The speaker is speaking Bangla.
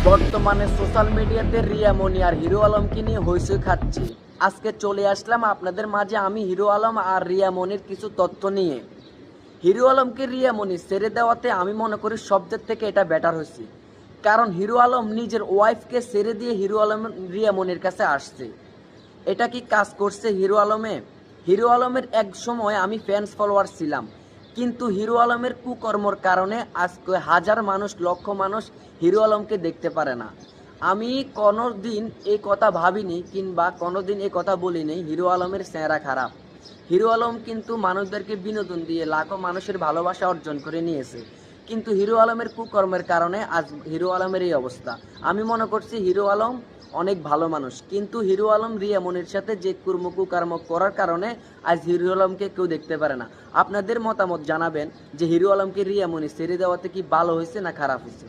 বর্তমানে সোশ্যাল মিডিয়াতে রিয়া মনি আর হিরো আলমকে নিয়ে হইচই খাচ্ছে। আজকে চলে আসলাম আপনাদের মাঝে আমি হিরো আলম আর রিয়া মনির কিছু তথ্য নিয়ে। হিরো আলমকে রিয়া মনি ছেড়ে দেওয়াতে আমি মনে করি সবদের থেকে এটা বেটার হয়েছে, কারণ হিরো আলম নিজের ওয়াইফকে ছেড়ে দিয়ে হিরো আলম রিয়া মনির কাছে আসছে। এটা কি কাজ করছে হিরো আলমে? হিরো আলমের এক সময় আমি ফ্যান্স ফলোয়ার ছিলাম, কিন্তু হিরো আলমের কুকর্মর কারণে আজকে হাজার মানুষ লক্ষ মানুষ হিরো আলমকে দেখতে পারে না। আমি কোনোদিন এই কথা ভাবিনি কিংবা কোনোদিন এই কথা বলিনি হিরো আলমের চেহারা খারাপ। হিরো আলম কিন্তু মানুষদেরকে বিনোদন দিয়ে লাখো মানুষের ভালোবাসা অর্জন করে নিয়েছে, কিন্তু হিরো আলমের কুকর্মের কারণে আজ হিরো আলমের এই অবস্থা। আমি মনে করছি হিরো আলম অনেক ভালো মানুষ, কিন্তু হিরো আলম রিয়া মনির সাথে যে কুকর্ম করার কারণে আজ হিরো আলমকে কেউ দেখতে পারে না। আপনাদের মতামত জানাবেন যে হিরো আলমকে রিয়া মনি ছেড়ে দেওয়াতে কি ভালো হয়েছে না খারাপ হয়েছে।